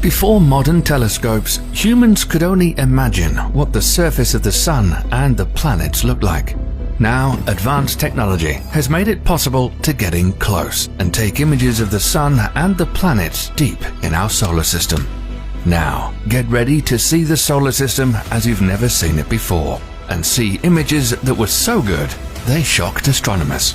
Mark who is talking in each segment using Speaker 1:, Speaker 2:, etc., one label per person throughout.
Speaker 1: Before modern telescopes, humans could only imagine what the surface of the Sun and the planets looked like. Now, advanced technology has made it possible to get in close and take images of the Sun and the planets deep in our solar system. Now, get ready to see the solar system as you've never seen it before, and see images that were so good they shocked astronomers.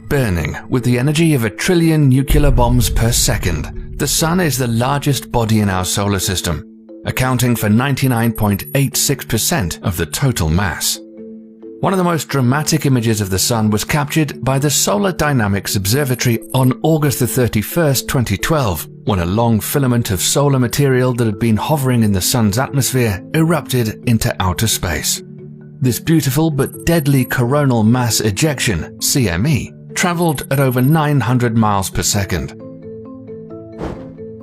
Speaker 1: Burning with the energy of 1 trillion nuclear bombs per second, the Sun is the largest body in our solar system, accounting for 99.86% of the total mass. One of the most dramatic images of the Sun was captured by the Solar Dynamics Observatory on August 31st, 2012, when a long filament of solar material that had been hovering in the Sun's atmosphere erupted into outer space. This beautiful but deadly coronal mass ejection, CME, traveled at over 900 miles per second.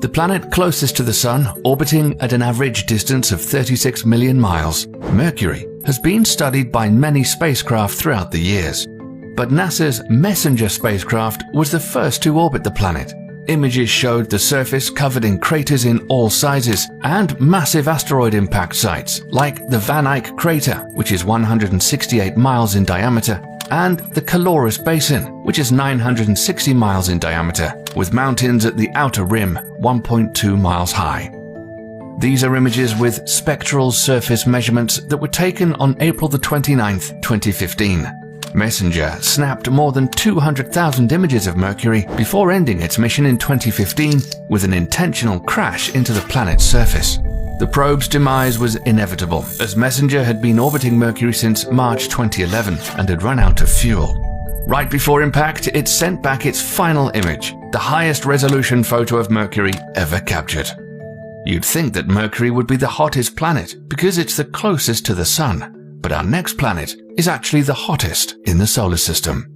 Speaker 1: The planet closest to the Sun, orbiting at an average distance of 36 million miles, Mercury, has been studied by many spacecraft throughout the years. But NASA's Messenger spacecraft was the first to orbit the planet. Images showed the surface covered in craters in all sizes and massive asteroid impact sites like the Van Eyck crater, which is 168 miles in diameter, and the Calorus Basin, which is 960 miles in diameter, with mountains at the outer rim 1.2 miles high. These are images with spectral surface measurements that were taken on April 29, 2015. Messenger snapped more than 200,000 images of Mercury before ending its mission in 2015 with an intentional crash into the planet's surface. The probe's demise was inevitable, as Messenger had been orbiting Mercury since March 2011 and had run out of fuel. Right before impact, it sent back its final image, the highest resolution photo of Mercury ever captured. You'd think that Mercury would be the hottest planet because it's the closest to the Sun, but our next planet is actually the hottest in the solar system.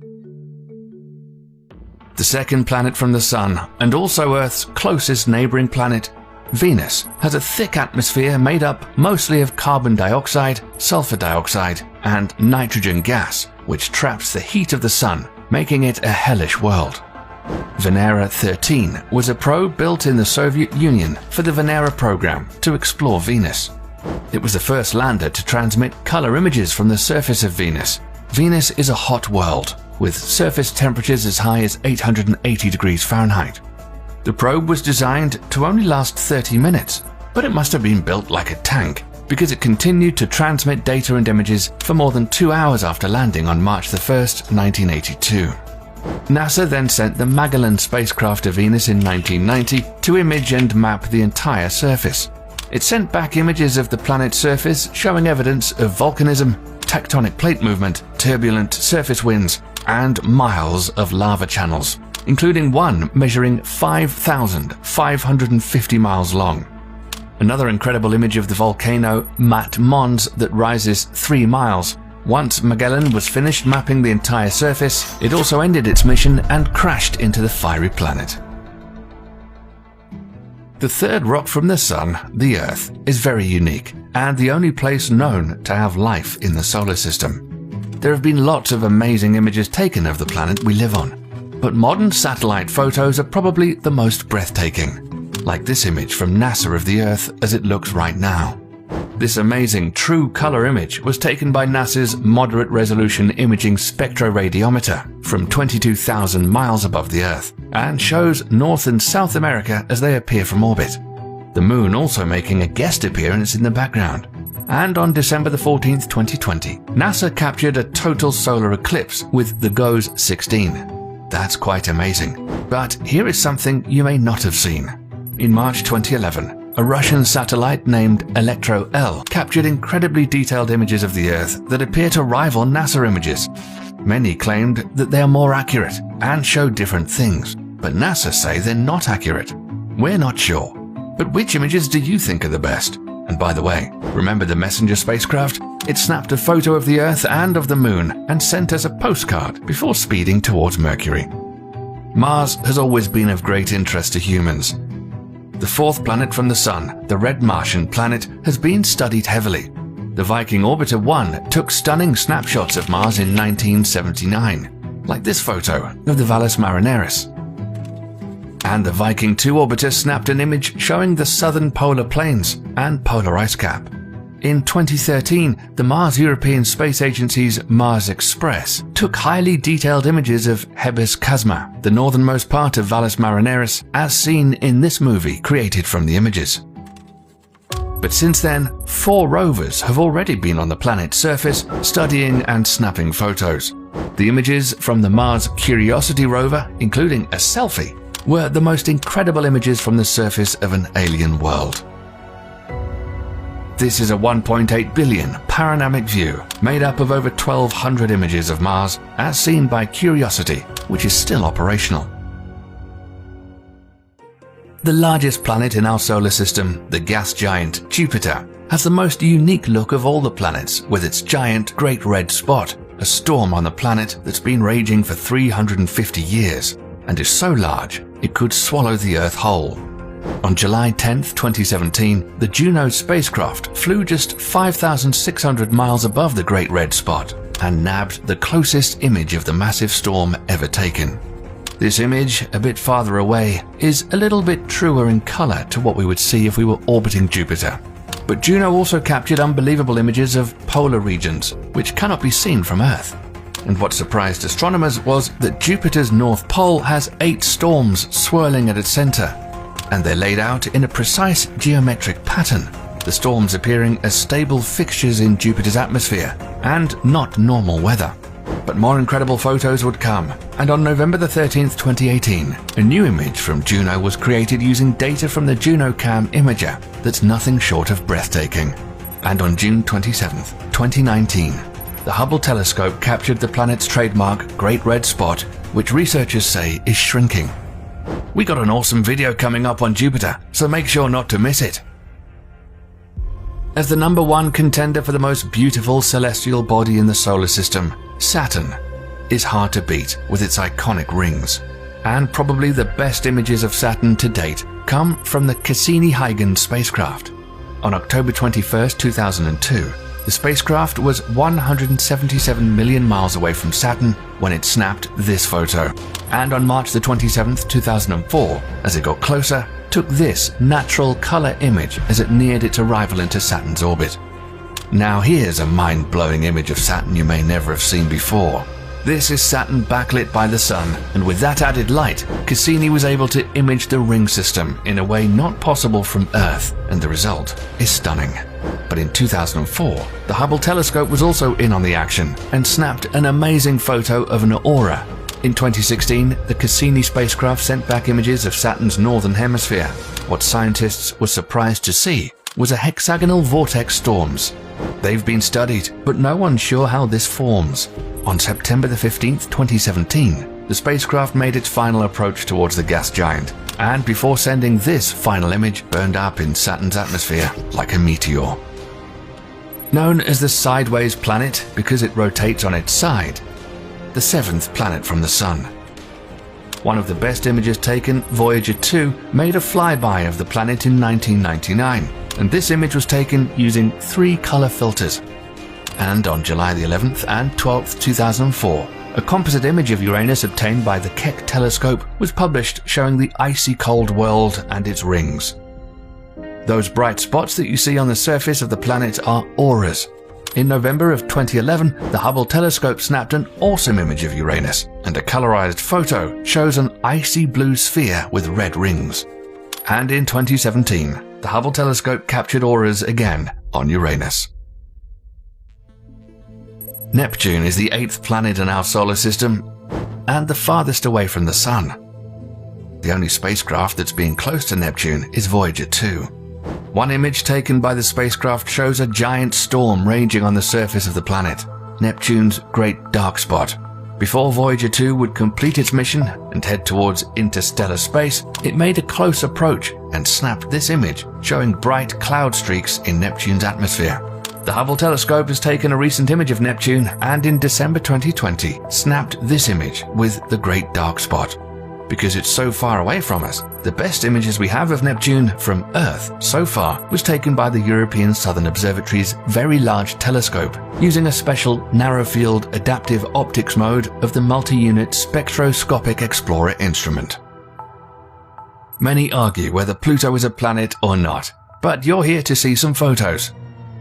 Speaker 1: The second planet from the Sun, and also Earth's closest neighboring planet, Venus, has a thick atmosphere made up mostly of carbon dioxide, sulfur dioxide, and nitrogen gas, which traps the heat of the Sun, making it a hellish world. Venera 13 was a probe built in the Soviet Union for the Venera program to explore Venus. It was the first lander to transmit color images from the surface of Venus. Venus is a hot world, with surface temperatures as high as 880 degrees Fahrenheit. The probe was designed to only last 30 minutes, but it must have been built like a tank, because it continued to transmit data and images for more than 2 hours after landing on March 1st, 1982. NASA then sent the Magellan spacecraft to Venus in 1990 to image and map the entire surface. It sent back images of the planet's surface showing evidence of volcanism, tectonic plate movement, turbulent surface winds, and miles of lava channels, including one measuring 5,550 miles long. Another incredible image of the volcano Mat Mons that rises 3 miles. Once Magellan was finished mapping the entire surface, it also ended its mission and crashed into the fiery planet. The third rock from the Sun, the Earth, is very unique and the only place known to have life in the solar system. There have been lots of amazing images taken of the planet we live on, but modern satellite photos are probably the most breathtaking, like this image from NASA of the Earth as it looks right now. This amazing true color image was taken by NASA's Moderate Resolution Imaging Spectroradiometer from 22,000 miles above the Earth and shows North and South America as they appear from orbit. The Moon also making a guest appearance in the background. And on December 14th, 2020, NASA captured a total solar eclipse with the GOES 16. That's quite amazing. But here is something you may not have seen. In March 2011, a Russian satellite named Electro-L captured incredibly detailed images of the Earth that appear to rival NASA images. Many claimed that they are more accurate and show different things, but NASA say they're not accurate. We're not sure. But which images do you think are the best? And by the way, remember the Messenger spacecraft? It snapped a photo of the Earth and of the Moon and sent us a postcard before speeding towards Mercury. Mars has always been of great interest to humans. The fourth planet from the Sun, the red Martian planet, has been studied heavily. The Viking Orbiter 1 took stunning snapshots of Mars in 1979, like this photo of the Valles Marineris. And the Viking 2 orbiter snapped an image showing the southern polar plains and polar ice cap. In 2013, the Mars European Space Agency's Mars Express took highly detailed images of Hebes Chasma, the northernmost part of Valles Marineris, as seen in this movie created from the images. But since then, 4 rovers have already been on the planet's surface studying and snapping photos. The images from the Mars Curiosity rover, including a selfie, were the most incredible images from the surface of an alien world. This is a 1.8 billion panoramic view made up of over 1,200 images of Mars as seen by Curiosity, which is still operational. The largest planet in our solar system, the gas giant Jupiter, has the most unique look of all the planets with its giant Great Red Spot, a storm on the planet that's been raging for 350 years and is so large it could swallow the Earth whole. On July 10, 2017, the Juno spacecraft flew just 5,600 miles above the Great Red Spot and nabbed the closest image of the massive storm ever taken. This image, a bit farther away, is a little bit truer in color to what we would see if we were orbiting Jupiter. But Juno also captured unbelievable images of polar regions, which cannot be seen from Earth. And what surprised astronomers was that Jupiter's North Pole has 8 storms swirling at its center, and they're laid out in a precise geometric pattern, the storms appearing as stable fixtures in Jupiter's atmosphere and not normal weather. But more incredible photos would come, and on November 13, 2018, a new image from Juno was created using data from the JunoCam imager that's nothing short of breathtaking. And on June 27, 2019, the Hubble telescope captured the planet's trademark Great Red Spot, which researchers say is shrinking. We got an awesome video coming up on Jupiter, so make sure not to miss it. As the #1 contender for the most beautiful celestial body in the solar system, Saturn is hard to beat with its iconic rings. And probably the best images of Saturn to date come from the Cassini-Huygens spacecraft. On October 21, 2002, the spacecraft was 177 million miles away from Saturn when it snapped this photo. And on March 27, 2004, as it got closer, took this natural color image as it neared its arrival into Saturn's orbit. Now here's a mind-blowing image of Saturn you may never have seen before. This is Saturn backlit by the sun, and with that added light, Cassini was able to image the ring system in a way not possible from Earth, and the result is stunning. But in 2004, the Hubble telescope was also in on the action and snapped an amazing photo of an aurora. In 2016, the Cassini spacecraft sent back images of Saturn's northern hemisphere. What scientists were surprised to see was a hexagonal vortex storms. They've been studied, but no one's sure how this forms. On September 15, 2017, the spacecraft made its final approach towards the gas giant, and before sending this final image, burned up in Saturn's atmosphere like a meteor. Known as the sideways planet because it rotates on its side, the 7th planet from the Sun. One of the best images taken, Voyager 2, made a flyby of the planet in 1999, and this image was taken using 3 color filters. And on July the 11th and 12th, 2004, a composite image of Uranus obtained by the Keck telescope was published showing the icy cold world and its rings. Those bright spots that you see on the surface of the planet are auroras. In November of 2011, the Hubble telescope snapped an awesome image of Uranus, and a colorized photo shows an icy blue sphere with red rings. And in 2017, the Hubble telescope captured auroras again on Uranus. Neptune is the 8th planet in our solar system and the farthest away from the Sun. The only spacecraft that's been close to Neptune is Voyager 2. One image taken by the spacecraft shows a giant storm raging on the surface of the planet, Neptune's Great Dark Spot. Before Voyager 2 would complete its mission and head towards interstellar space, it made a close approach and snapped this image showing bright cloud streaks in Neptune's atmosphere. The Hubble telescope has taken a recent image of Neptune and in December 2020 snapped this image with the Great Dark Spot. Because it's so far away from us, the best images we have of Neptune from Earth so far was taken by the European Southern Observatory's Very Large Telescope using a special narrow-field adaptive optics mode of the multi-unit Spectroscopic Explorer instrument. Many argue whether Pluto is a planet or not, but you're here to see some photos.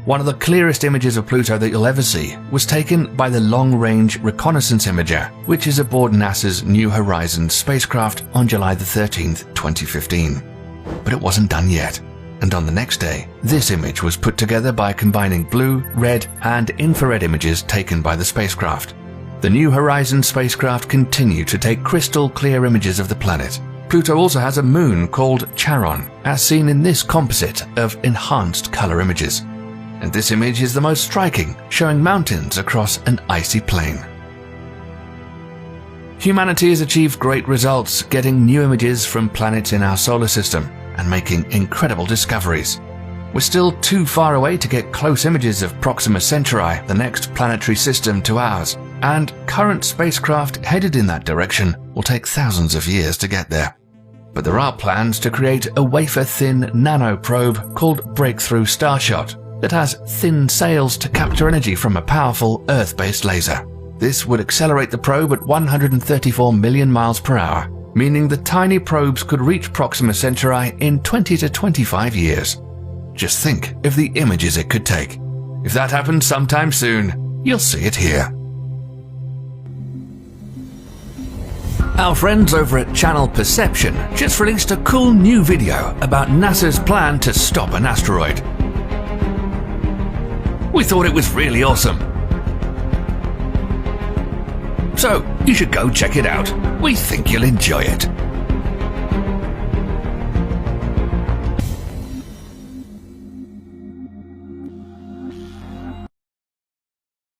Speaker 1: One of the clearest images of Pluto that you'll ever see was taken by the Long Range Reconnaissance Imager, which is aboard NASA's New Horizons spacecraft on July 13, 2015. But it wasn't done yet, and on the next day, this image was put together by combining blue, red, and infrared images taken by the spacecraft. The New Horizons spacecraft continued to take crystal clear images of the planet. Pluto also has a moon called Charon, as seen in this composite of enhanced color images. And this image is the most striking, showing mountains across an icy plain. Humanity has achieved great results getting new images from planets in our solar system and making incredible discoveries. We're still too far away to get close images of Proxima Centauri, the next planetary system to ours, and current spacecraft headed in that direction will take thousands of years to get there. But there are plans to create a wafer-thin nanoprobe called Breakthrough Starshot that has thin sails to capture energy from a powerful Earth-based laser. This would accelerate the probe at 134 million miles per hour, meaning the tiny probes could reach Proxima Centauri in 20 to 25 years. Just think of the images it could take. If that happens sometime soon, you'll see it here. Our friends over at Channel Perception just released a cool new video about NASA's plan to stop an asteroid. We thought it was really awesome. So, you should go check it out. We think you'll enjoy it.